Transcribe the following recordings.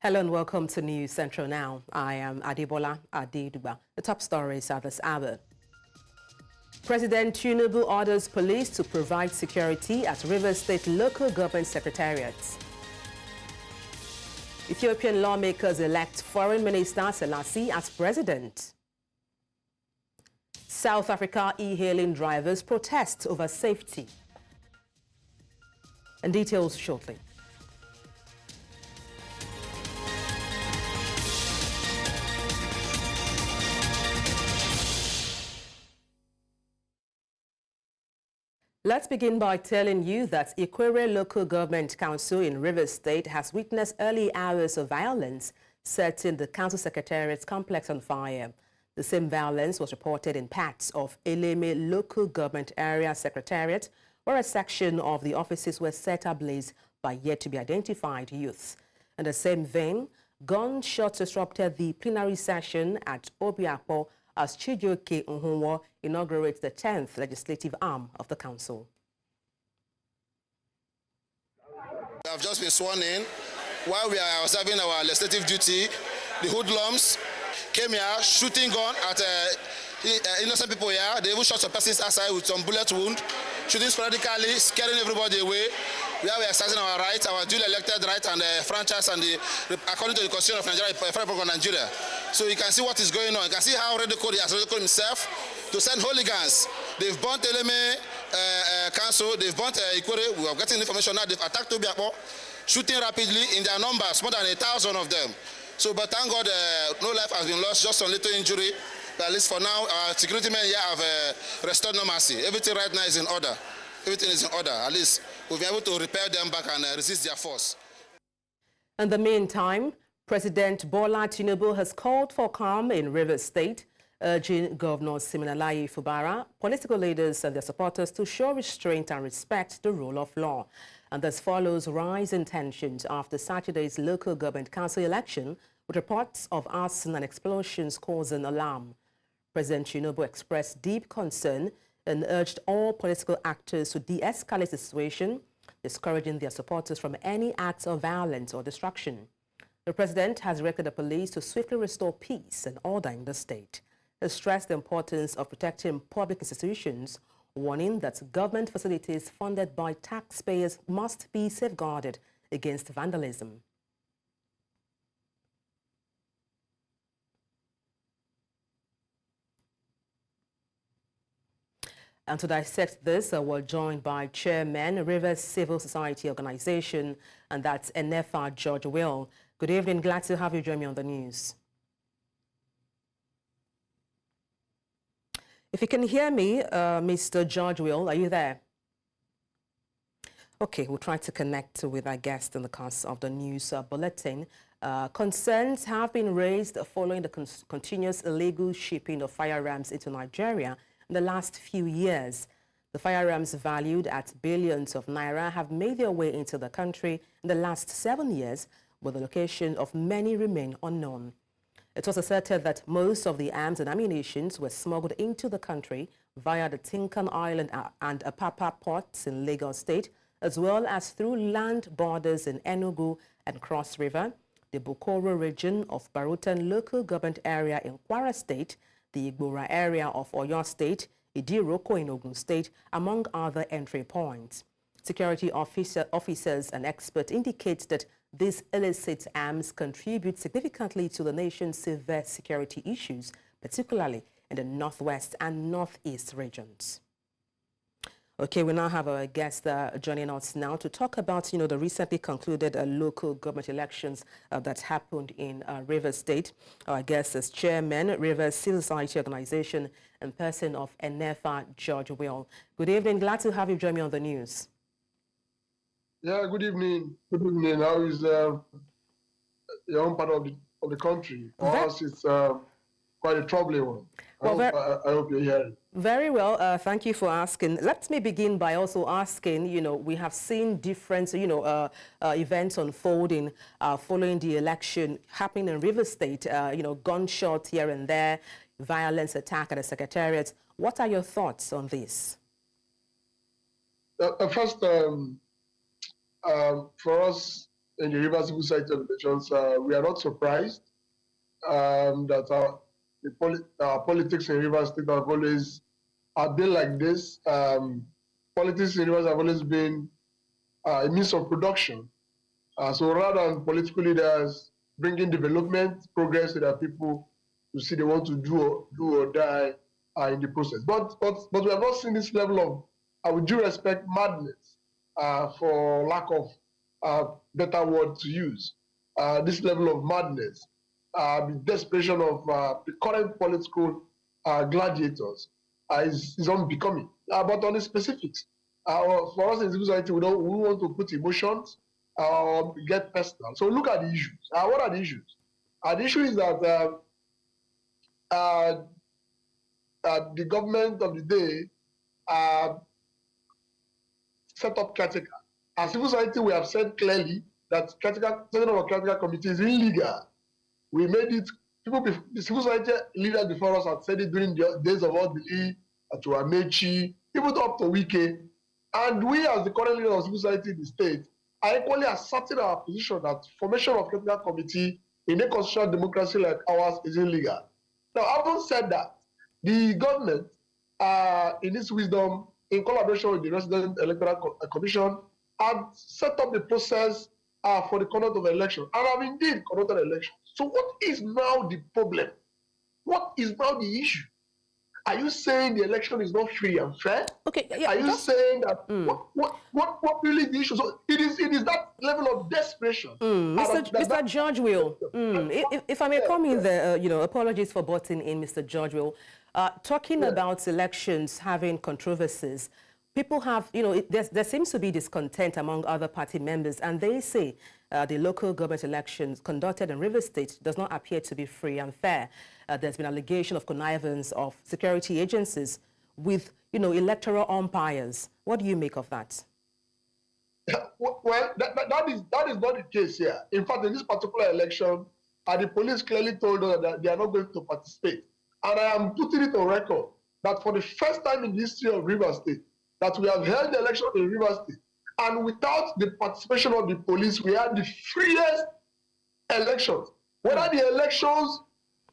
Hello and welcome to News Central Now. I am Adebola Adedugba. The top stories are this hour. President Tinubu orders police to provide security at Rivers State local government secretariats. Ethiopian lawmakers elect Foreign Minister Selassie as president. South Africa e-hailing drivers protest over safety. And details shortly. Let's begin by telling you that Ikwere Local Government Council in Rivers State has witnessed early hours of violence, setting the council secretariat's complex on fire. The same violence was reported in parts of Eleme Local Government Area Secretariat, where a section of the offices were set ablaze by yet-to-be-identified youths. In the same vein, gunshots disrupted the plenary session at Obiakpo as Chijioke Nhunwo inaugurates the 10th legislative arm of the council. We have just been sworn in. While we are serving our legislative duty, the hoodlums came here shooting gun at innocent people here. They even shot some persons outside with some bullet wound, shooting sporadically, scaring everybody away. We are exercising our rights, our duly elected right and franchise, and according to the Constitution of Nigeria, Federal Republic of Nigeria. So you can see what is going on. You can see how Redecode has Redecode himself to send hooligans. They've burnt Eleme Council, they've burnt Ikwere. We are getting information now. They've attacked Obiakpo, shooting rapidly in their numbers, more than 1,000 of them. So, but thank God, no life has been lost, just some little injury. But at least for now, our security men here have restored normalcy. Everything right now is in order. Everything is in order. At least we'll be able to repel them back and resist their force. In the meantime, President Bola Tinubu has called for calm in Rivers State, urging Governor Siminalayi Fubara, political leaders and their supporters to show restraint and respect the rule of law. And this follows rising tensions after Saturday's local government council election, with reports of arson and explosions causing alarm. President Tinubu expressed deep concern and urged all political actors to de-escalate the situation, discouraging their supporters from any acts of violence or destruction. The president has directed the police to swiftly restore peace and order in the state. He stressed the importance of protecting public institutions, warning that government facilities funded by taxpayers must be safeguarded against vandalism. And to dissect this, we're joined by Chairman, Rivers Civil Society Organization, and that's Enefa Georgewill. Good evening. Glad to have you join me on the news. If you can hear me, Mr. Georgewill, are you there? Okay, we'll try to connect with our guest in the course of the news bulletin. Concerns have been raised following the continuous illegal shipping of firearms into Nigeria in the last few years. The firearms valued at billions of naira have made their way into the country in the last 7 years, but the location of many remain unknown. It was asserted that most of the arms and ammunition were smuggled into the country via the Tinkan Island and Apapa ports in Lagos State, as well as through land borders in Enugu and Cross River, the Bokoro region of Barutan local government area in Kwara State, the Igbora area of Oyo State, Idiroko in Ogun State, among other entry points. Security officers and experts indicate that these illicit arms contribute significantly to the nation's severe security issues, particularly in the northwest and northeast regions. Okay, we now have our guest joining us now to talk about, the recently concluded local government elections that happened in Rivers State. Our guest is Chairman, Rivers Civil Society Organization, and person of Enefa Georgewill. Good evening. Glad to have you join me on the news. Yeah, good evening. Good evening. How is your own part of the country? For us, it's quite a troubling one. I hope you're hearing. Very well. Thank you for asking. Let me begin by also asking, we have seen different, events unfolding following the election happening in Rivers State, gunshots here and there, violence attack at the secretariat. What are your thoughts on this? First, for us, in the Rivers Civil Society of Elections, we are not surprised that our politics in Rivers State have always been like this. Politics in Rivers have always been a means of production. So rather than political leaders bringing development, progress to their people to see they want to do or die in the process. But we have not seen this level of, with due respect, madness, for lack of better word to use. This level of madness, the desperation of the current political gladiators is unbecoming. But on the specifics, for us in civil society, we want to put emotions or get personal. So look at the issues. What are the issues? The issue is that the government of the day set up caretaker. As civil society, we have said clearly that setting up a caretaker committee is illegal. We made it, the civil society leaders before us had said it during the days of Odili, to Amechi, even up to Wike. And we, as the current leader of civil society in the state, are equally asserting our position that formation of caretaker committee in a constitutional democracy like ours is illegal. Now, having said that, the government, in its wisdom, in collaboration with the Resident Electoral Commission, had set up the process for the conduct of election, and have indeed conducted elections. So what is now the problem? What is now the issue? Are you saying the election is not free and fair? Okay. Yeah, are you saying that what really is the issue? So it is that level of desperation. Mr. Georgewill, if I may come in there, apologies for butting in, Mr. Georgewill. Talking about elections having controversies, people have, there seems to be discontent among other party members, and they say the local government elections conducted in Rivers State does not appear to be free and fair. There's been allegation of connivance of security agencies with, electoral umpires. What do you make of that? Well, that is not the case here. In fact, in this particular election, the police clearly told us that they are not going to participate. And I am putting it on record that for the first time in the history of Rivers State, that we have held the election in Rivers State, and without the participation of the police, we had the freest elections. Whether the elections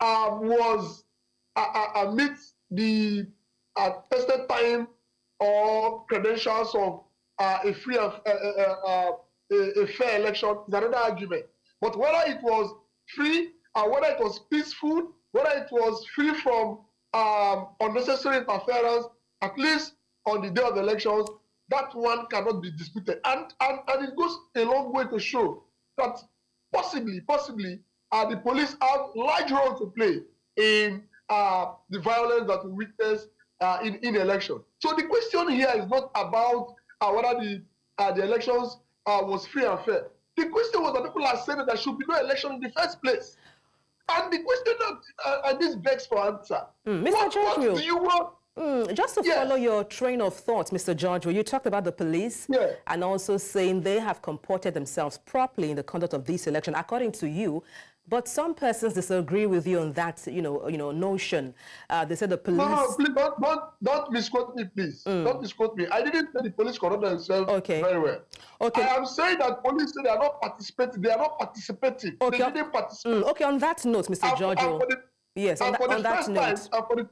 was amidst the tested time or credentials of a free and a fair election is another argument. But whether it was free, whether it was peaceful, whether it was free from unnecessary interference, at least on the day of the elections, that one cannot be disputed. And it goes a long way to show that possibly, the police have large role to play in the violence that we witness in election. So the question here is not about whether the elections was free and fair. The question was that people are saying that there should be no election in the first place. And the question that this begs for answer. Mr. Georgewill, what do you want? Just to follow your train of thought, Mr. Georgewill, you talked about the police and also saying they have comported themselves properly in the conduct of this election, according to you. But some persons disagree with you on that, notion. They said the police. No, please don't misquote me, please. Don't misquote me. I didn't say the police conduct themselves very well. Okay. I am saying that police say they are not participating. They are not participating. Okay. They didn't participate. Okay. On that note, Mr. Georgewill. Yes. On that note.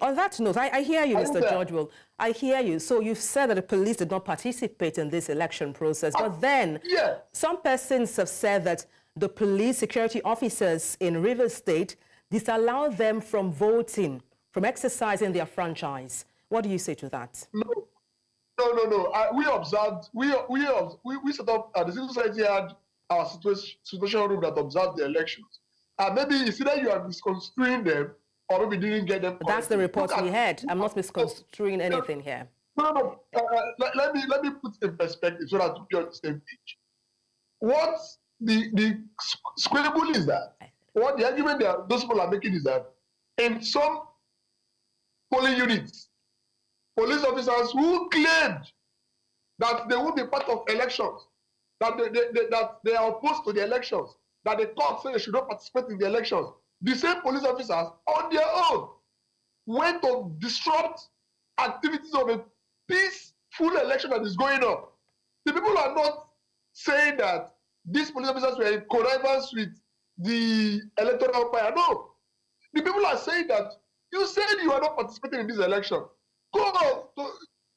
On that note, I hear you, Mr. Georgewill. I hear you. So you've said that the police did not participate in this election process, but then some persons have said that the police security officers in Rivers State disallowed them from voting, from exercising their franchise. What do you say to that? No. We observed. We set up. The civil society had our situation room that observed the elections. Maybe it's either you are misconstruing them, or maybe didn't get them. That's the report we had. I'm not misconstruing anything here. No. Let me put in perspective so that we're on the same page. What the squarable is that what the argument that those people are making is that in some polling units, police officers who claimed that they will be part of elections, that they are opposed to the elections, that the court said they should not participate in the elections, the same police officers on their own went to disrupt activities of a peaceful election that is going on. The people are not saying that these police officers were in connivance with the electoral umpire. No. The people are saying that you said you are not participating in this election. Go to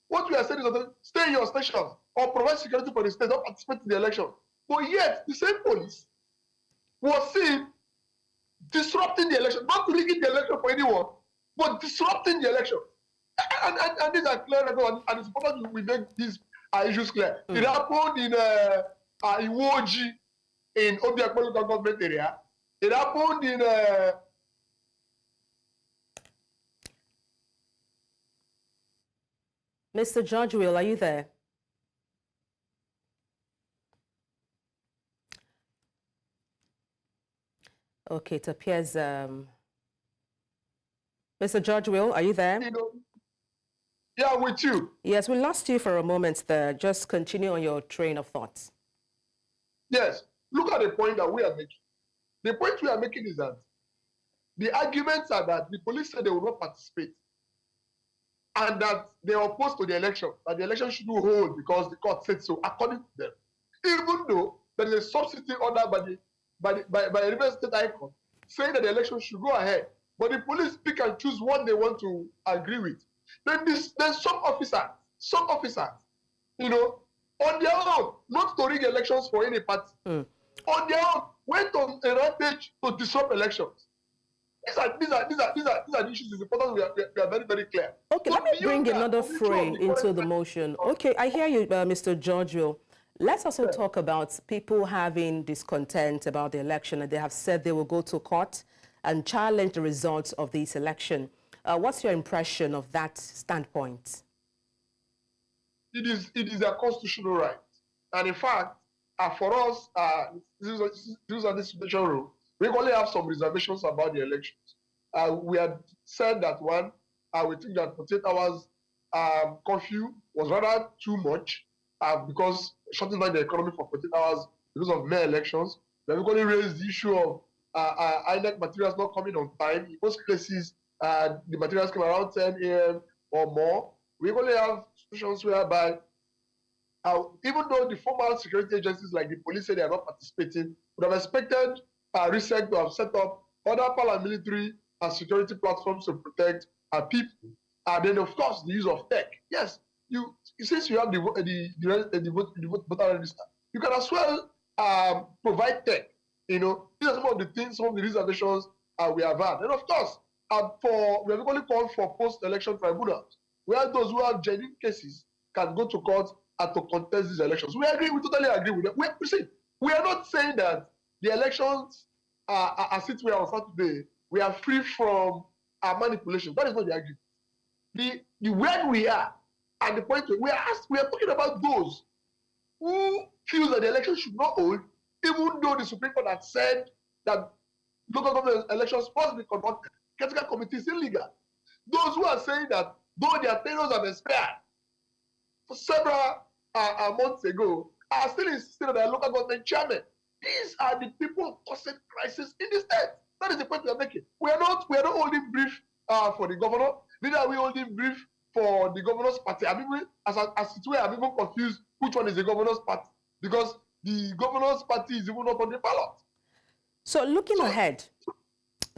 what we are saying is that stay in your station or provide security for the state, don't participate in the election. But yet, the same police was seen disrupting the election, not rigging the election for anyone, but disrupting the election. And these are clear, and it's important we make these issues clear. It happened in Iwoji, in Obiakpolo local government area. It happened in Mr. Georgewill, are you there? Okay, it appears. Mr. Georgewill, are you there? Yeah, with you. Yes, we lost you for a moment there. Just continue on your train of thoughts. Yes, look at the point that we are making. The point we are making is that the arguments are that the police said they will not participate and that they are opposed to the election, that the election should hold because the court said so, according to them. Even though there is a subsidy order by a River State High Court saying that the election should go ahead, but the police pick and choose what they want to agree with. Then some officers, you know, on their own, not to rig elections for any party, on their own, went on a rampage to disrupt elections. These are the issues. It's important we are very, very clear. Okay, let me bring another frame into the motion. Okay, I hear you, Mr. Georgewill. Let's also talk about people having discontent about the election, and they have said they will go to court and challenge the results of this election. What's your impression of that standpoint? It is a constitutional right. And in fact, for us, this on this special rule, we only have some reservations about the elections. We had said that one, we think that 48 hours curfew was rather too much because shutting down the economy for 48 hours because of mere elections. We have only raised the issue of INEC materials not coming on time. In most places, the materials came around 10 a.m. or more. We only have situations whereby, even though the formal security agencies like the police say they are not participating, we have expected RISEC to have set up other paramilitary and security platforms to protect our people. And then, of course, the use of tech. Yes, since you have the voter register, you can as well provide tech. You know, these are some of the things, some of the reservations we have had. And of course, we have only called for post-election tribunals, where those who have genuine cases can go to court and to contest these elections. We totally agree with them. We are not saying that the elections, as it were on Saturday, we are free from manipulation. That is not the argument. The where we are, and the point we are talking about those who feel that the election should not hold, even though the Supreme Court had said that local government elections must be conducted. Critical committee is illegal. Those who are saying that though their tenures have expired for several months ago, are still insisting on their local government chairman. These are the people causing crisis in the state. That is the point we are making. We are not holding brief for the governor. Neither are we holding brief for the governor's party. I mean, as it were, I'm even confused which one is the governor's party, because the governor's party is even up on the ballot. So looking ahead,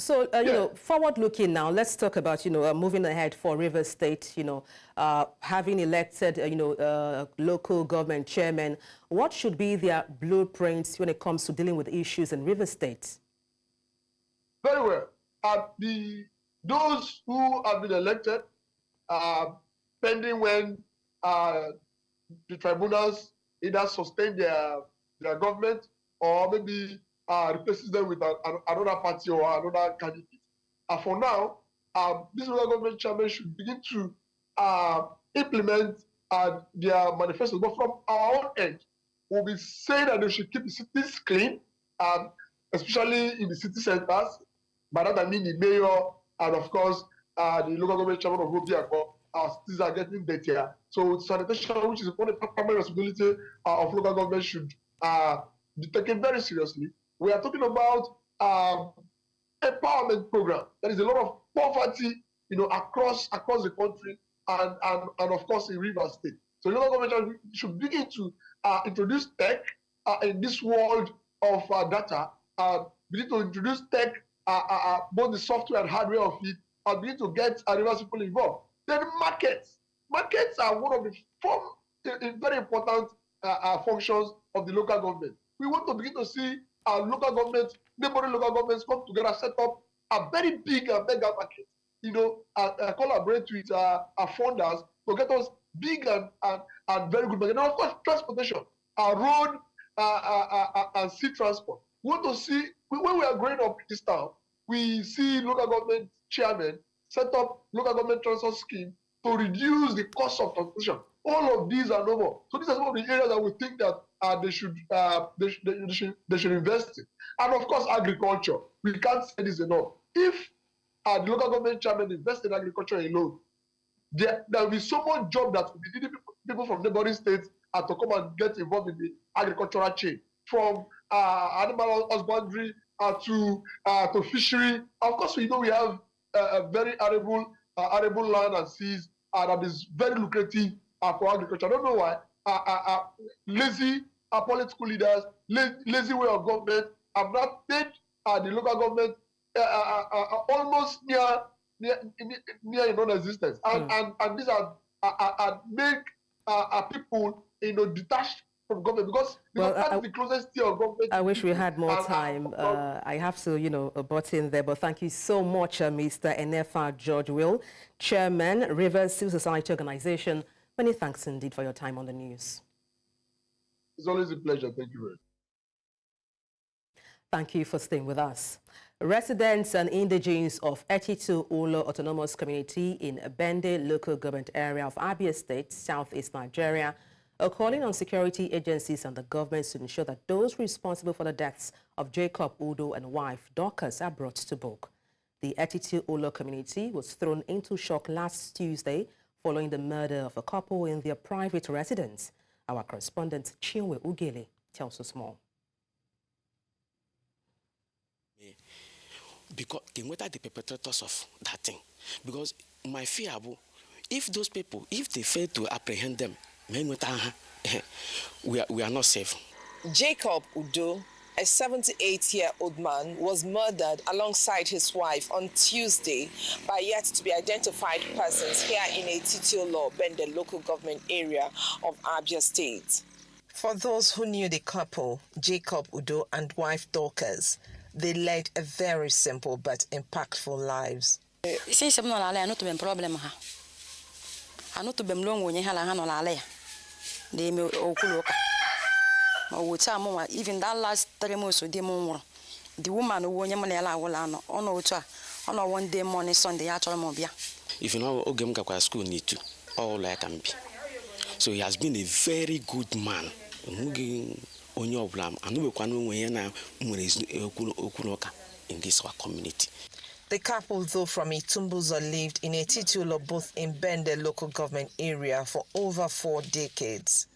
you know, forward-looking now, let's talk about, you know, moving ahead for Rivers State, you know, having elected, you know, local government chairman. What should be their blueprints when it comes to dealing with issues in Rivers State? Very well. Those who have been elected, pending when the tribunals either sustain their government or maybe replaces them with another party or another candidate. For now, this local government chairman should begin to implement their manifesto. But from our own end, we'll be saying that they should keep the cities clean, especially in the city centers. By that I mean the mayor and, of course, the local government chairman of Obiakpolo. Our cities are getting dirtier. So sanitation, which is one of the primary responsibility of local government, should be taken very seriously. We are talking about empowerment program. There is a lot of poverty, you know, across the country and of course in Rivers State. So local government should begin to introduce tech in this world of data, begin to introduce tech, both the software and hardware of it, and begin to get diverse people involved. Then markets. Markets are one of the very important functions of the local government. We want to begin to see our local governments, neighboring local governments come together, set up a very big and mega market. You know, collaborate with our funders to get us big and very good market. And of course, transportation, road and sea transport. We want to see, when we are growing up in this town, we see local government chairmen set up local government transport scheme to reduce the cost of transportation. All of these are novel. So these are some of the areas that we think that they should invest in. And of course, agriculture. We can't say this enough. If the local government chairman invest in agriculture alone, there will be so much job that will be needing people from neighboring states to come and get involved in the agricultural chain, from animal husbandry to fishery. Of course, we know we have a very arable land and seas that is very lucrative for agriculture. I don't know why lazy political leaders, lazy way of government have not made the local government almost near non-existence, and these are make people detached from government, because that's the closest tier of government. I wish we had more time. I have to, butt in there, but thank you so much, Mr. Enefa Georgewill, Chairman, Rivers Civil Society Organization. Many thanks indeed for your time on the news. It's always a pleasure. Thank you very much. Thank you for staying with us. Residents and indigenes of Etitu Ulo Autonomous Community in Bende local government area of Abia State, southeast Nigeria, are calling on security agencies and the government to ensure that those responsible for the deaths of Jacob, Udo and wife Dorcas are brought to book. The Etitu Ulo community was thrown into shock last Tuesday following the murder of a couple in their private residence. Our correspondent Chinwe Ugele tells us more. Because what are the perpetrators of that thing? Because my fear, if those people, if they fail to apprehend them, we are not safe. Jacob Udo, a 78-year-old man, was murdered alongside his wife on Tuesday by yet to be identified persons here in Etitu Ulo, Bende local government area of Abia State. For those who knew the couple, Jacob Udo and wife Dorcas, they led a very simple but impactful lives. Since I'm not allowed to be a problem, I know to be long when you have a hand. They may okuloka. Even that last 3 months with the woman who won Yamanela Wolano, on one day morning, Sunday, actual mobia. If you know Ogemka school need to, all I can be. So he has been a very good man. In this our community. The couple, though from Itumbuzo, lived in Etitu Ulo, both in Bende local government area for over 4 decades.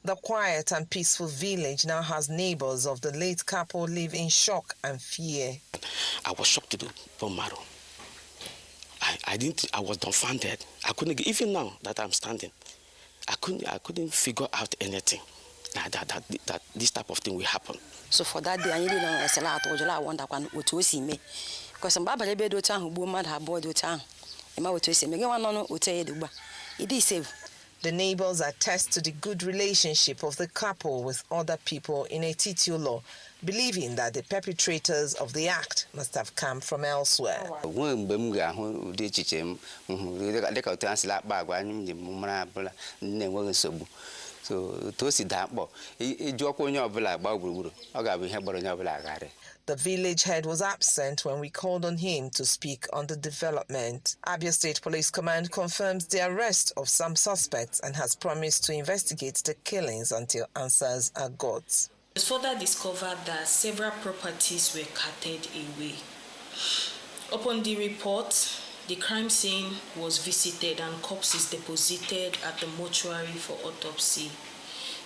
The quiet and peaceful village now has neighbors of the late couple live in shock and fear. I was shocked to the bone marrow. I was dumbfounded. I couldn't, even now that I'm standing, I couldn't figure out anything. That this type of thing will happen. So for that day, I didn't know I wonder what to see me. Because I'm Baba Lebedo town who boom mad her board town. And my way to say, me one no Adedugba. It is safe. The neighbors attest to the good relationship of the couple with other people in Etitu Ulo, believing that the perpetrators of the act must have come from elsewhere. So the village head was absent when we called on him to speak on the development. Abia State Police Command confirms the arrest of some suspects and has promised to investigate the killings until answers are got. It was further discovered that several properties were carted away. Upon the report, the crime scene was visited and corpses deposited at the mortuary for autopsy.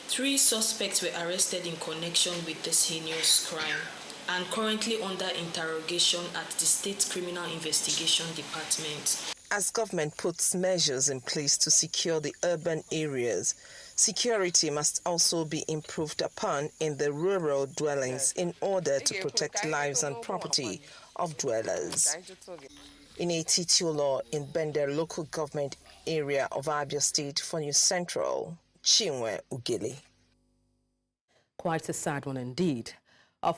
3 suspects were arrested in connection with this heinous crime and currently under interrogation at the State Criminal Investigation Department. As government puts measures in place to secure the urban areas, Security must also be improved upon in the rural dwellings in order to protect lives and property of dwellers. In a titular in Bender local government area of Abia State for News Central, Chinwe Ugili. Quite a sad one indeed.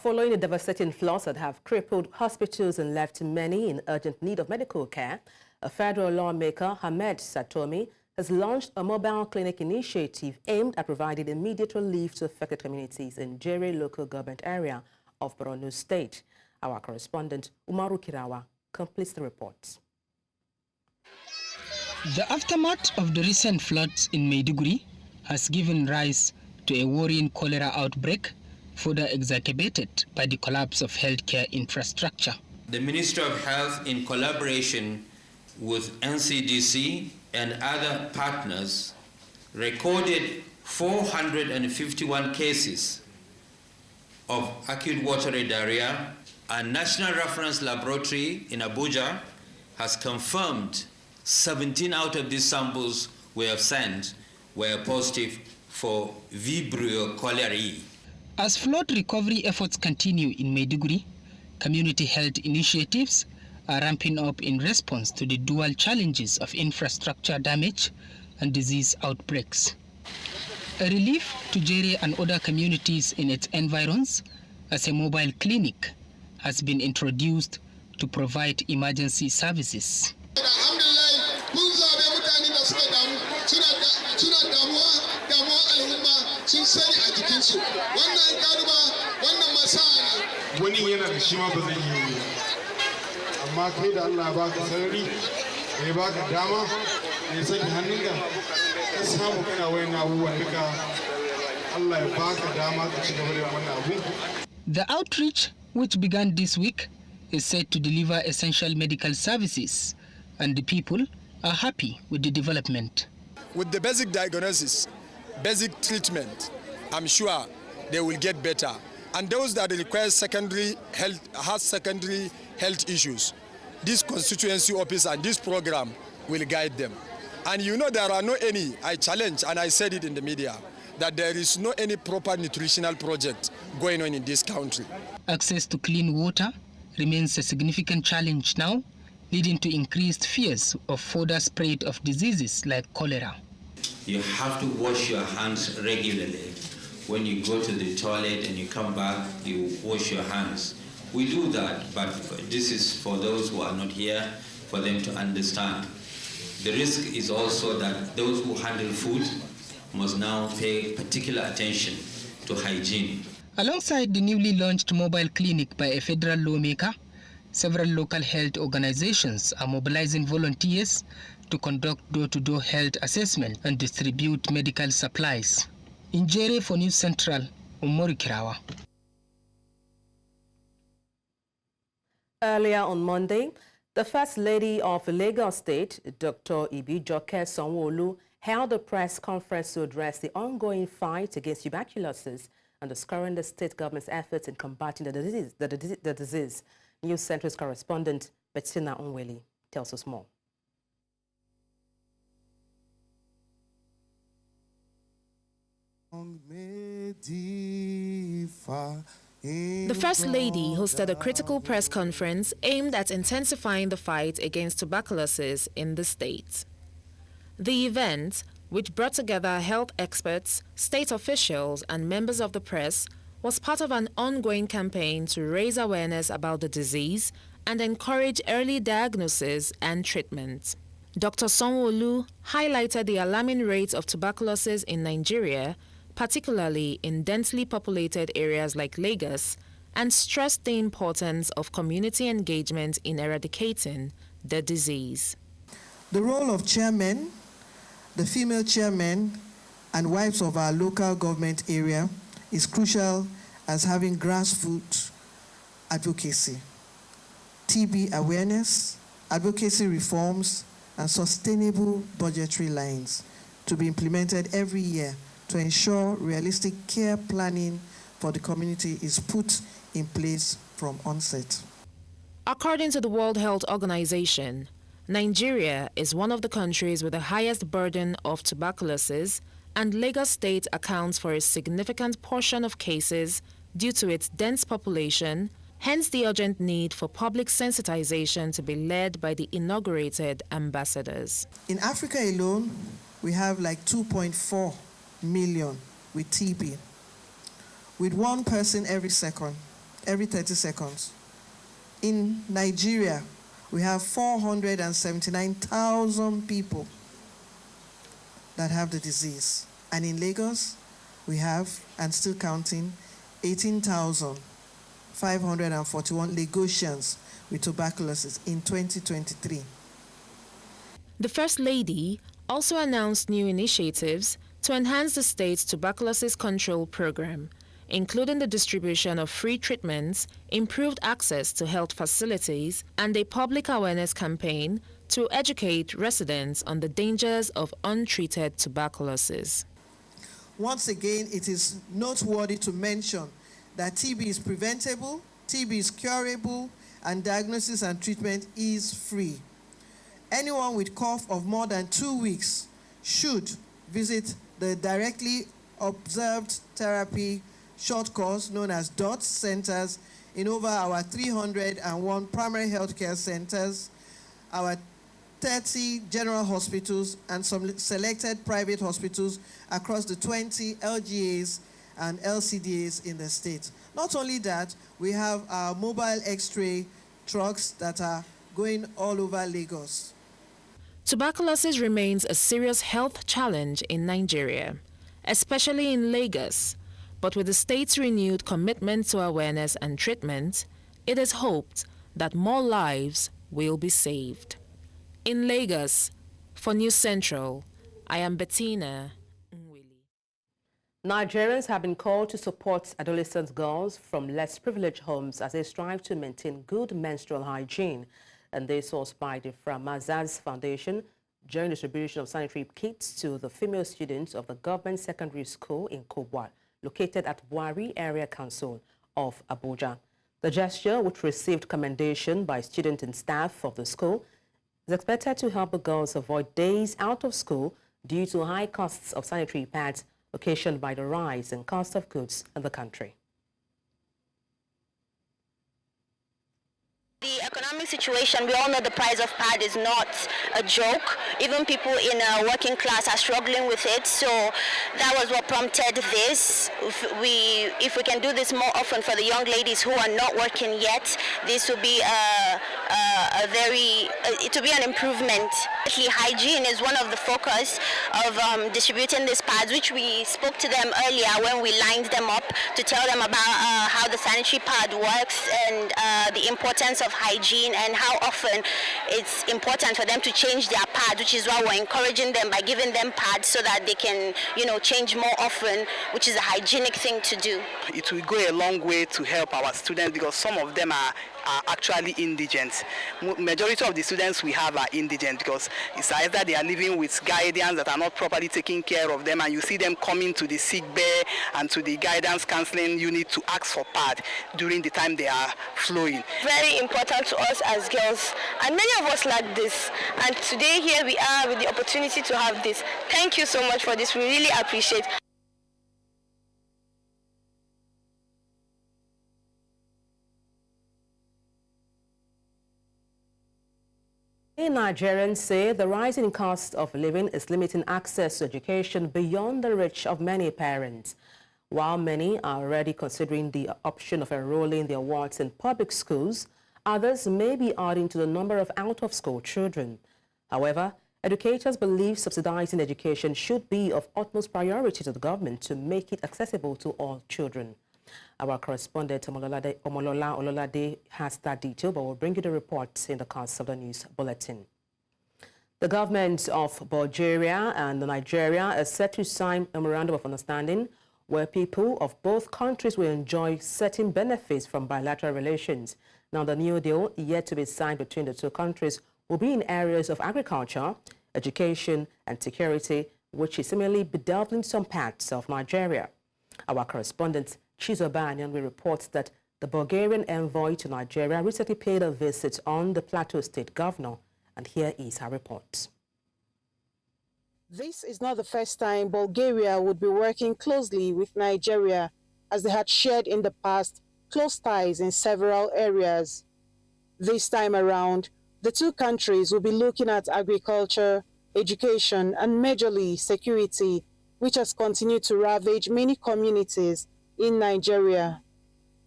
Following the devastating floods that have crippled hospitals and left many in urgent need of medical care, a federal lawmaker, Ahmed Satomi, has launched a mobile clinic initiative aimed at providing immediate relief to affected communities in Jere local government area of Borno State. Our correspondent, Umaru Kirawa, completes the report. The aftermath of the recent floods in Maiduguri has given rise to a worrying cholera outbreak, further exacerbated by the collapse of healthcare infrastructure. The Ministry of Health, in collaboration with NCDC and other partners, recorded 451 cases of acute watery diarrhea. A national reference laboratory in Abuja has confirmed 17 out of these samples we have sent were positive for Vibrio cholerae. As flood recovery efforts continue in Maiduguri, community health initiatives are ramping up in response to the dual challenges of infrastructure damage and disease outbreaks. A relief to Jere and other communities in its environs as a mobile clinic has been introduced to provide emergency services. The outreach, which began this week, is set to deliver essential medical services, and the people are happy with the development. With the basic diagnosis, basic treatment, I'm sure they will get better. And those that require secondary health issues, this constituency office and this program will guide them. And you know there are no any, I challenge, and I said it in the media, that there is no any proper nutritional project going on in this country. Access to clean water remains a significant challenge now, leading to increased fears of further spread of diseases like cholera. You have to wash your hands regularly. When you go to the toilet and you come back, you wash your hands. We do that, but this is for those who are not here, for them to understand. The risk is also that those who handle food must now pay particular attention to hygiene. Alongside the newly launched mobile clinic by a federal lawmaker, several local health organizations are mobilizing volunteers to conduct door-to-door health assessment and distribute medical supplies. In Jere for News Central, Umaru Kirawa. Earlier on Monday, the First Lady of Lagos State, Dr. Ibijoke Sanwo-Olu, held a press conference to address the ongoing fight against tuberculosis and underscoring the state government's efforts in combating the disease. News Center's correspondent Bettina Onweli tells us more. The First Lady hosted a critical press conference aimed at intensifying the fight against tuberculosis in the state. The event, which brought together health experts, state officials, and members of the press, was part of an ongoing campaign to raise awareness about the disease and encourage early diagnosis and treatment. Dr. Sanwo-Olu highlighted the alarming rates of tuberculosis in Nigeria, particularly in densely populated areas like Lagos, and stressed the importance of community engagement in eradicating the disease. The role of chairmen, the female chairmen, and wives of our local government area is crucial as having grassroots advocacy, TB awareness, advocacy reforms, and sustainable budgetary lines to be implemented every year to ensure realistic care planning for the community is put in place from onset. According to the World Health Organization, Nigeria is one of the countries with the highest burden of tuberculosis and Lagos State accounts for a significant portion of cases due to its dense population, hence the urgent need for public sensitization to be led by the inaugurated ambassadors. In Africa alone, we have like 2.4 million with TB, with one person every 30 seconds. In Nigeria, we have 479,000 people that have the disease. And in Lagos, we have, and still counting, 18,541 Lagosians with tuberculosis in 2023. The First Lady also announced new initiatives to enhance the state's tuberculosis control program, including the distribution of free treatments, improved access to health facilities, and a public awareness campaign to educate residents on the dangers of untreated tuberculosis. Once again, it is noteworthy to mention that TB is preventable, TB is curable, and diagnosis and treatment is free. Anyone with cough of more than 2 weeks should visit the directly observed therapy short course known as DOTS centers in over our 301 primary healthcare centers, our 30 general hospitals, and some selected private hospitals across the 20 LGAs and LCDAs in the state. Not only that, we have our mobile X-ray trucks that are going all over Lagos. Tuberculosis remains a serious health challenge in Nigeria, especially in Lagos. But with the state's renewed commitment to awareness and treatment, it is hoped that more lives will be saved. In Lagos, for News Central, I am Bettina Nwili. Nigerians have been called to support adolescent girls from less privileged homes as they strive to maintain good menstrual hygiene. And this was by the Fraz Foundation during distribution of sanitary kits to the female students of the government secondary school in Kubwa, located at Buhari Area Council of Abuja. The gesture, which received commendation by students and staff of the school, is expected to help the girls avoid days out of school due to high costs of sanitary pads occasioned by the rise in cost of goods in the country. The economic situation, we all know the price of pad is not a joke. Even people in a working class are struggling with it. So that was what prompted this. If we can do this more often for the young ladies who are not working yet, this will be it will be an improvement. Hygiene is one of the focus of distributing these pads, which we spoke to them earlier when we lined them up to tell them about how the sanitary pad works and the importance of hygiene and how often it's important for them to change their pad, which is why we're encouraging them by giving them pads so that they can, change more often, which is a hygienic thing to do. It will go a long way to help our students because some of them are actually indigent. Majority of the students we have are indigent because it's either they are living with guardians that are not properly taking care of them, and you see them coming to the sick bay and to the guidance counseling unit to ask for pad during the time they are flowing. Very important to us as girls, and many of us like this, and today here we are with the opportunity to have this. Thank you so much for this. We really appreciate. Nigerians say the rising cost of living is limiting access to education beyond the reach of many parents. While many are already considering the option of enrolling their wards in public schools, others may be adding to the number of out-of-school children. However, educators believe subsidizing education should be of utmost priority to the government to make it accessible to all children. Our correspondent, Omolola Ololade, has that detail, but we'll bring you the report in the course of the news bulletin. The governments of Bulgaria and Nigeria are set to sign a memorandum of understanding where people of both countries will enjoy certain benefits from bilateral relations. Now, the new deal, yet to be signed between the two countries, will be in areas of agriculture, education, and security, which is similarly bedeviling some parts of Nigeria. Our correspondent, Chizoba Anyanwe, reports that the Bulgarian envoy to Nigeria recently paid a visit on the Plateau State governor, and here is her report. This is not the first time Bulgaria would be working closely with Nigeria, as they had shared in the past close ties in several areas. This time around, the two countries will be looking at agriculture, education, and majorly security, which has continued to ravage many communities in Nigeria.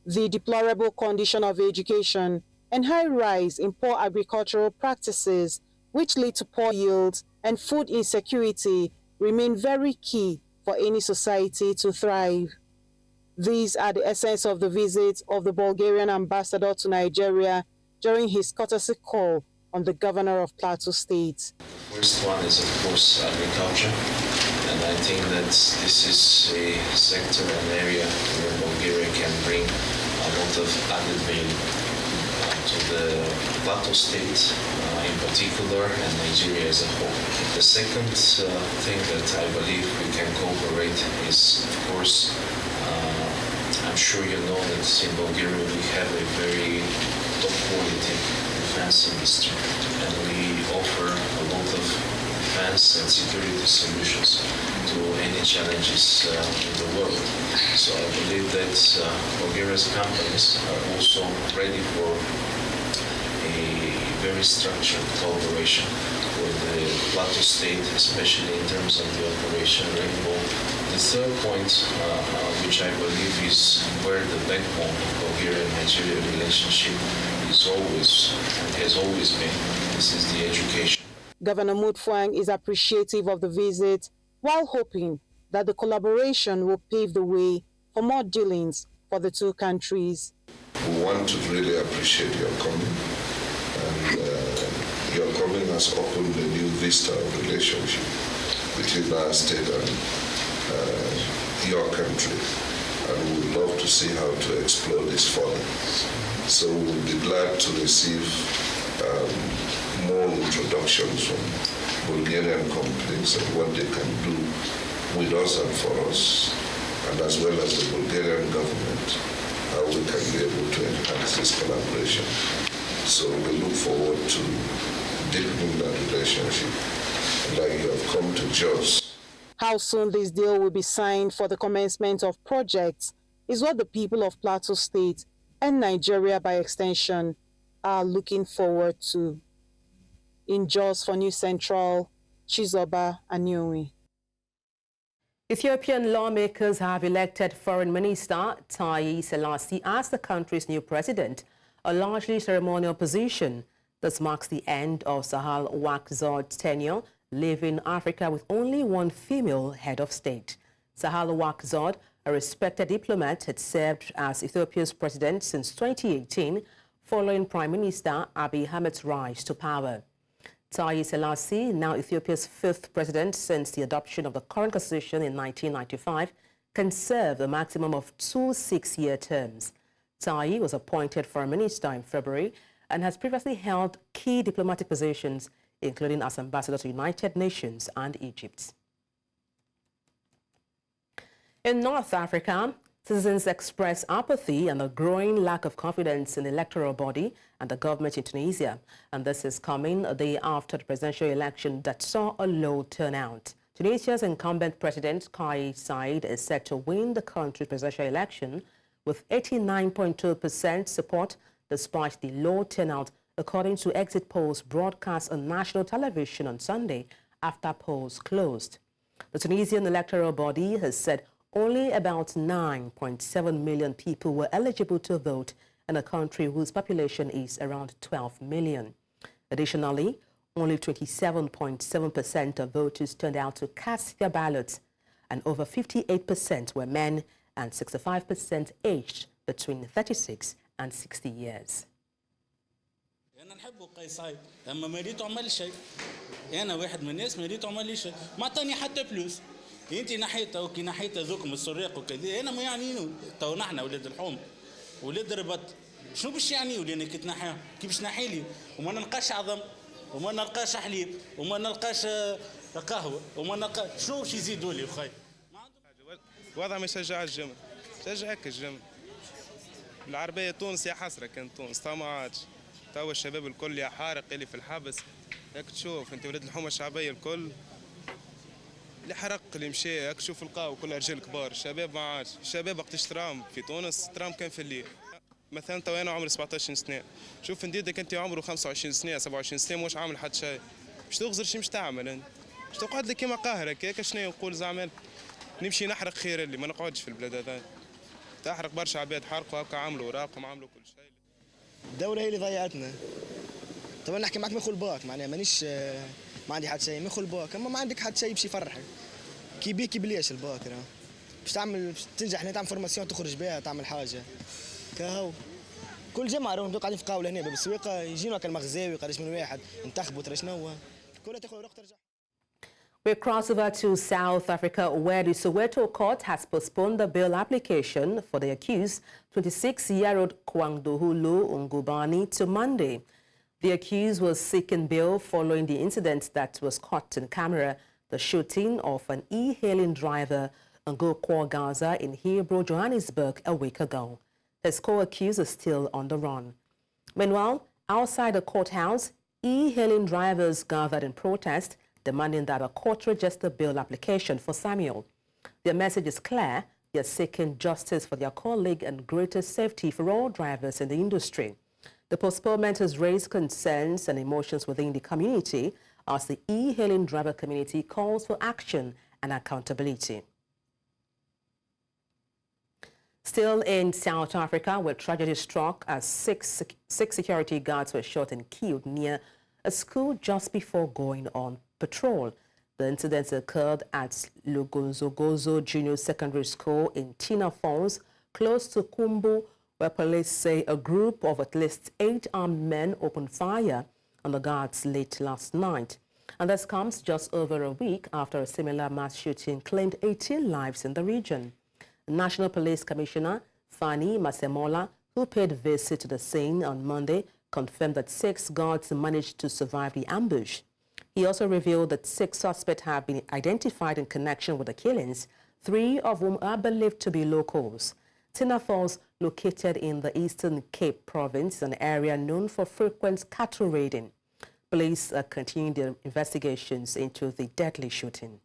The deplorable condition of education and high rise in poor agricultural practices, which lead to poor yields and food insecurity, remain very key for any society to thrive. These are the essence of the visit of the Bulgarian ambassador to Nigeria during his courtesy call on the governor of Plateau State. The first one is, of course, agriculture. And I think that this is a sector and area where Bulgaria can bring a lot of added value to the Plateau State in particular and Nigeria as a whole. The second thing that I believe we can cooperate is, of course, I'm sure you know that in Bulgaria we have a very top quality defense industry and we offer a lot of defense and security solutions to any challenges in the world. So I believe that Bulgaria's companies are also ready for a very structured cooperation with the Plateau State, especially in terms of the Operation Rainbow. The third point, which I believe is where the backbone of Bulgaria-Nigeria relationship is always and has always been, this is the education. Governor Mutfwang is appreciative of the visit, while hoping that the collaboration will pave the way for more dealings for the two countries. We want to really appreciate your coming, and your coming has opened a new vista of relationship between our state and your country, and we would love to see how to explore this further. So we'll be glad to receive more introductions from Bulgarian companies and what they can do with us and for us, and as well as the Bulgarian government, how we can be able to enhance this collaboration. So we look forward to deepening that relationship, and that you have come to judge. How soon this deal will be signed for the commencement of projects is what the people of Plateau State and Nigeria by extension are looking forward to. In Jos for News Central, Chizoba Anyomi. Ethiopian lawmakers have elected Foreign Minister Taye Selassie as the country's new president, a largely ceremonial position. This marks the end of Sahal Wakzod's tenure, leaving Africa with only one female head of state. Sahal Wakzod, a respected diplomat, had served as Ethiopia's president since 2018, following Prime Minister Abiy Ahmed's rise to power. Taye Selassie, now Ethiopia's fifth president since the adoption of the current constitution in 1995, can serve a maximum of 2 6-year terms. Taye was appointed foreign minister in February and has previously held key diplomatic positions, including as ambassador to United Nations and Egypt. In North Africa, citizens express apathy and a growing lack of confidence in the electoral body and the government in Tunisia. And this is coming a day after the presidential election that saw a low turnout. Tunisia's incumbent president, Kais Saied, is set to win the country's presidential election with 89.2% support despite the low turnout, according to exit polls broadcast on national television on Sunday after polls closed. The Tunisian electoral body has said only about 9.7 million people were eligible to vote in a country whose population is around 12 million. Additionally, only 27.7% of voters turned out to cast their ballots, and over 58% were men and 65% aged between 36 and 60 years. أنا نحبه قيصاي أما ما ريت عمل شيء أنا واحد من الناس ما ريت عمل شيء ما عطاني حتى فلوس أنت نحيته وكي نحيته ذوكم السراق وكذا أنا ما يعنينو تو نحن ولاد الحوم ولاد الربط شنو باش يعنيو لأن كي تنحيهم كي باش نحيلي وما نلقاش عظم وما نلقاش حليب وما نلقاش قهوة وما نلقى شنو باش يزيدوا لي وخاي وضع ما يشجع الجمل شجعك الجمل العربية تونس يا حسرة كانت تونس تو ما عادش توا الشباب الكل يا حارق اللي في الحبس هاك تشوف انت ولاد الحومة الشعبية الكل اللي حرق اللي مشى هاك شوف القهوه كلها رجال كبار، الشباب ما عادش، الشباب وقتاش ترام في تونس ترام كان في الليل. مثلا تو انا عمري 17 سنه، شوف نديدك انت عمره 25 سنه 27 سنه مش عامل حتى شيء، باش تغزر شي مش تعمل انت؟ باش تقعد لك كيما قاهرك هيك شنو نقول زعما نمشي نحرق خير اللي ما نقعدش في البلاد هذا. تحرق برشا عباد حرقوا هكا عملوا اوراقهم عملوا كل شيء. الدولة هي اللي ضيعتنا. طبعا نحكي معك من خلباك معناها مانيش ما عندي حتى شيء من خلباك، اما ما عندك حتى شيء باش يفرحك. كي بيك بليش الباك راه باش تعمل باش تنجح هنا تعمل فورماسيون تخرج بها تعمل حاجة. كهو كل جمعة راهم قاعدين في قاولة هنا بالسويقة يجينا كالمغزاوي قريش من واحد انتخبوا ترى شنو كلها تاخذ اوراق ترجع. We cross over to South Africa, where the Soweto court has postponed the bail application for the accused 26-year-old Kwangdohulu Ngubani to Monday. The accused was seeking bail following the incident that was caught in camera, the shooting of an e-hailing driver Ngokwa Gaza in Hebrew, Johannesburg, a week ago. His co-accused is still on the run. Meanwhile, outside the courthouse, e-hailing drivers gathered in protest, demanding that a court register bail application for Samuel. Their message is clear: they are seeking justice for their colleague and greater safety for all drivers in the industry. The postponement has raised concerns and emotions within the community as the e-hailing driver community calls for action and accountability. Still in South Africa, where tragedy struck as six security guards were shot and killed near a school just before going on patrol. The incidents occurred at Lugozogozo Junior Secondary School in Tina Falls, close to Kumbu, where police say a group of at least 8 armed men opened fire on the guards late last night. And this comes just over a week after a similar mass shooting claimed 18 lives in the region. National Police Commissioner Fani Masemola, who paid visit to the scene on Monday, confirmed that 6 guards managed to survive the ambush. He also revealed that 6 suspects have been identified in connection with the killings, 3 of whom are believed to be locals. Tina Falls, located in the Eastern Cape province, is an area known for frequent cattle raiding. Police are continuing their investigations into the deadly shooting.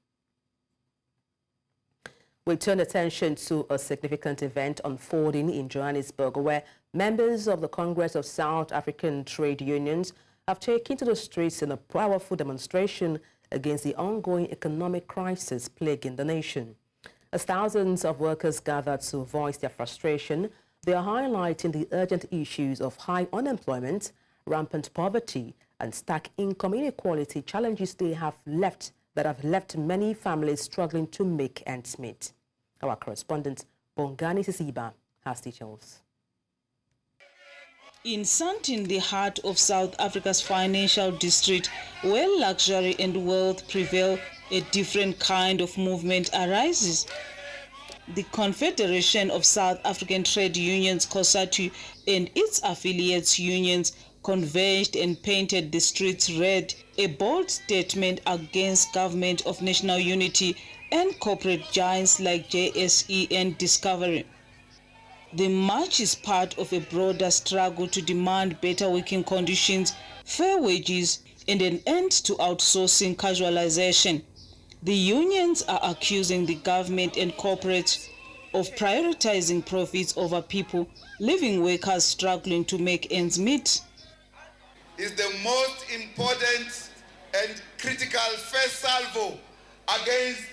We turn attention to a significant event unfolding in Johannesburg, where members of the Congress of South African Trade Unions have taken to the streets in a powerful demonstration against the ongoing economic crisis plaguing the nation. As thousands of workers gathered to voice their frustration, they are highlighting the urgent issues of high unemployment, rampant poverty, and stark income inequality, challenges that have left many families struggling to make ends meet. Our correspondent, Bongani Sisiba, has details. In Sandton, the heart of South Africa's financial district, where luxury and wealth prevail, a different kind of movement arises. The Confederation of South African Trade Unions, COSATU, and its affiliates unions converged and painted the streets red, a bold statement against government of national unity and corporate giants like JSE and Discovery. The march is part of a broader struggle to demand better working conditions, fair wages, and an end to outsourcing casualization. The unions are accusing the government and corporates of prioritizing profits over people, leaving workers struggling to make ends meet. Is the most important and critical first salvo against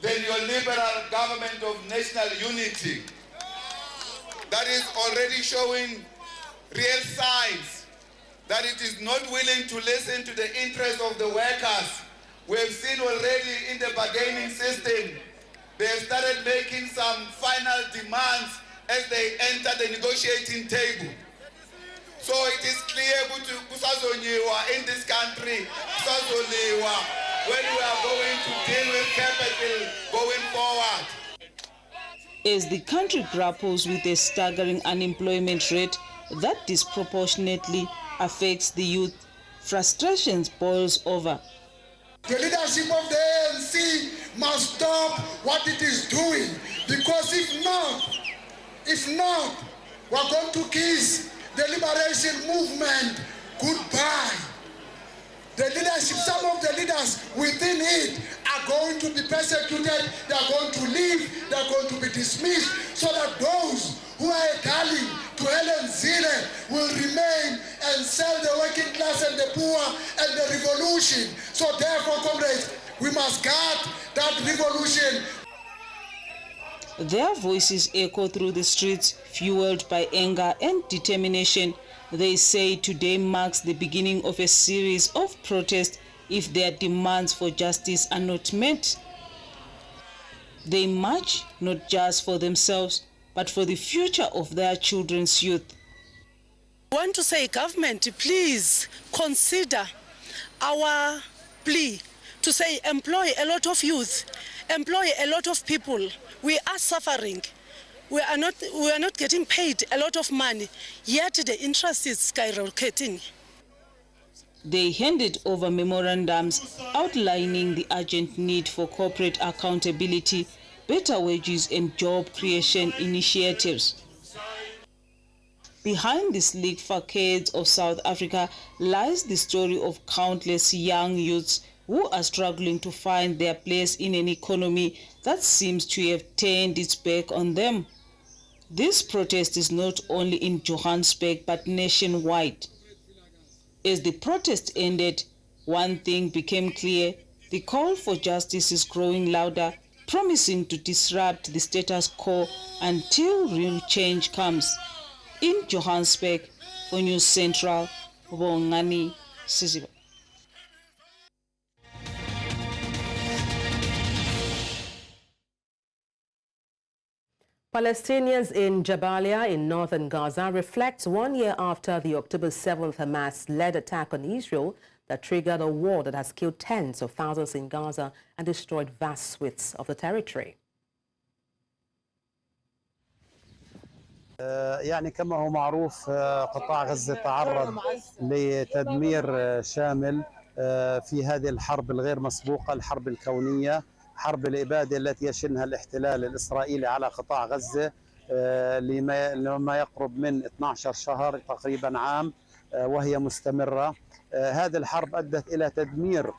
the neoliberal government of national unity that is already showing real signs that it is not willing to listen to the interests of the workers. We have seen already in the bargaining system, they have started making some final demands as they enter the negotiating table. So it is clear in this country when we are going to deal with capital going forward. As the country grapples with a staggering unemployment rate that disproportionately affects the youth, frustrations boils over. The leadership of the ANC must stop what it is doing, because if not, we're going to kiss the liberation movement goodbye. The leadership, some of the leaders within it are going to be persecuted, they are going to leave, they are going to be dismissed, so that those who are darling to Helen Zille will remain and sell the working class and the poor and the revolution. So therefore, comrades, we must guard that revolution. Their voices echo through the streets, fueled by anger and determination. They say today marks the beginning of a series of protests if their demands for justice are not met. They march not just for themselves, but for the future of their children's youth. I want to say, government, please consider our plea to say employ a lot of youth, employ a lot of people. We are suffering. We are not getting paid a lot of money, yet the interest is skyrocketing. They handed over memorandums outlining the urgent need for corporate accountability, better wages and job creation initiatives. Behind the sleek facades of South Africa lies the story of countless young youths who are struggling to find their place in an economy that seems to have turned its back on them. This protest is not only in Johannesburg but nationwide. As the protest ended, one thing became clear: the call for justice is growing louder, promising to disrupt the status quo until real change comes. In Johannesburg, for News Central, Bongani Siziba. Palestinians in Jabalia in northern Gaza reflect 1 year after the October 7th Hamas-led attack on Israel that triggered a war that has killed tens of thousands in Gaza and destroyed vast swathes of the territory. يعني كما هو معروف قطاع غزة تعرض لتدمير شامل في هذه الحرب الغير مسبوقة، الحرب الكونية، حرب الإبادة التي يشنها الاحتلال الإسرائيلي على قطاع غزة لما يقرب من 12 شهر تقريبا عام، وهي مستمرة. هذه الحرب أدت إلى تدمير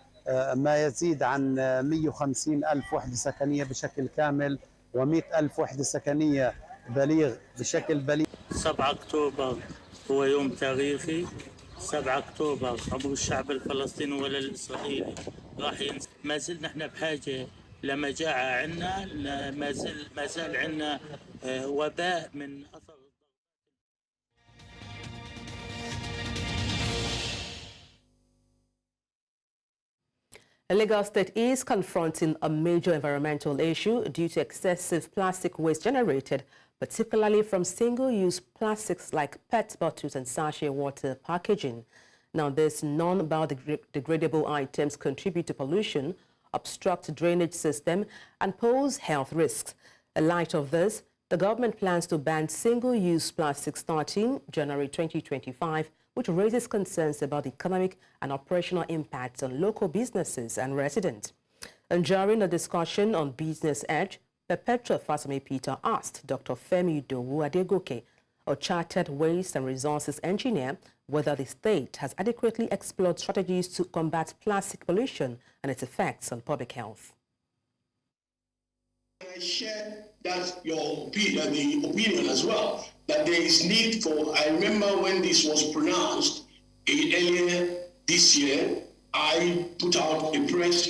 ما يزيد عن 150 ألف وحدة سكنية بشكل كامل و100 ألف وحدة سكنية بليغ بشكل بليغ. 7 أكتوبر هو يوم تاريخي. 7 أكتوبر عبر الشعب الفلسطيني ولا الإسرائيلي راح ينسى. ما زلنا احنا بحاجة لمجاعة، عنا ما زال عنا وباء من أثر. Lagos State is confronting a major environmental issue due to excessive plastic waste generated, particularly from single-use plastics like PET bottles and sachet water packaging. Now, these non-biodegradable items contribute to pollution, obstruct drainage system, and pose health risks. In light of this, the government plans to ban single-use plastics starting January 2025, which raises concerns about the economic and operational impacts on local businesses and residents. And during a discussion on Business Edge, Perpetua Fasome Peter asked Dr. Femi Idowu Adegoke, a chartered waste and resources engineer, whether the state has adequately explored strategies to combat plastic pollution and its effects on public health. I share that your opinion, the opinion as well, that there is need for, I remember when this was pronounced earlier this year, I put out a press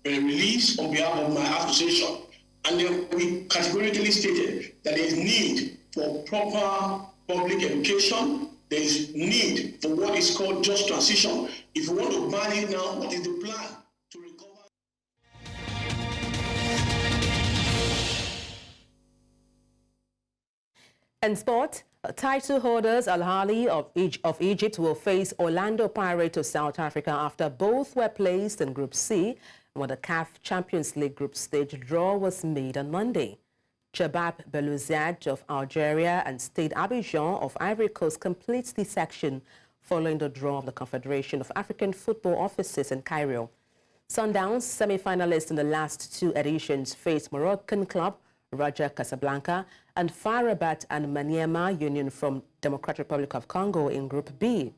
release on behalf of my association, and then we categorically stated that there is need for proper public education, there is need for what is called just transition. If you want to ban it now, what is the plan? In sport, title holders Al Ahly of Egypt will face Orlando Pirates of South Africa after both were placed in Group C when the CAF Champions League group stage draw was made on Monday. Chabab Belouizdad of Algeria and Stade Abidjan of Ivory Coast completes the section following the draw of the Confederation of African Football Offices in Cairo. Sundowns, semi-finalists in the last two editions, faced Moroccan club Raja Casablanca and FAR Rabat and Maniema Union from Democratic Republic of Congo in Group B.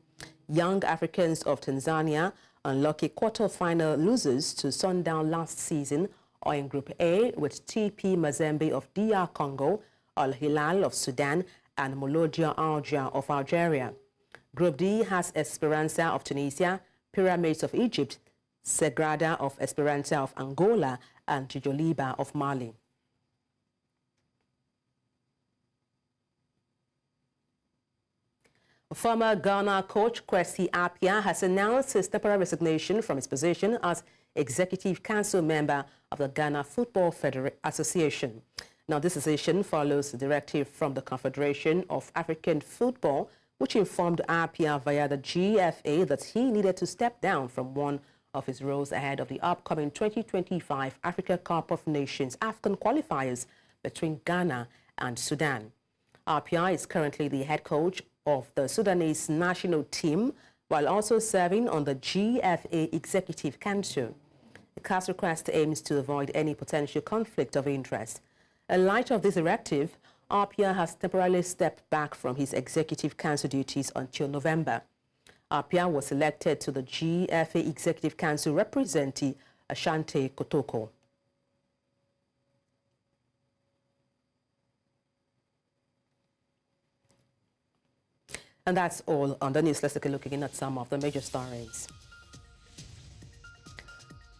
Young Africans of Tanzania unlucky quarter-final losers to Sundown last season are in Group A with TP Mazembe of DR Congo, Al Hilal of Sudan, and Molodia Algia of Algeria. Group D has Esperanza of Tunisia, Pyramids of Egypt, Sagrada of Esperanza of Angola, and Joliba of Mali. Former Ghana coach Kwesi Appiah has announced his temporary resignation from his position as Executive Council member of the Ghana Football Association. Now, this decision follows the directive from the Confederation of African Football, which informed Appiah via the GFA that he needed to step down from one of his roles ahead of the upcoming 2025 Africa Cup of Nations AFCON qualifiers between Ghana and Sudan. Appiah is currently the head coach of the Sudanese national team, while also serving on the GFA Executive Council. The CAS request aims to avoid any potential conflict of interest. In light of this directive, Appiah has temporarily stepped back from his Executive Council duties until November. Appiah was elected to the GFA Executive Council representing Ashanti Kotoko. And that's all on the news. Let's take a look again at some of the major stories.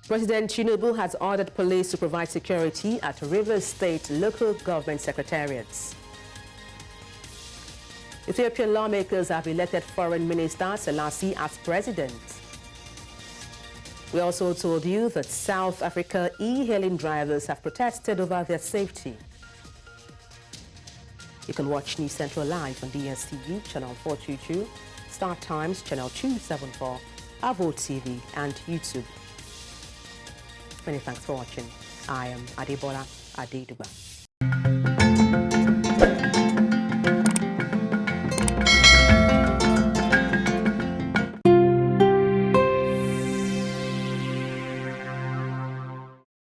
President Tinubu has ordered police to provide security at Rivers State local government secretariats. Ethiopian lawmakers have elected Foreign Minister Selassie as president. We also told you that South Africa e-hailing drivers have protested over their safety. You can watch News Central live on DSTV, channel 422, Star Times, channel 274, Avo TV, and YouTube. Many thanks for watching. I am Adebola Adedugba.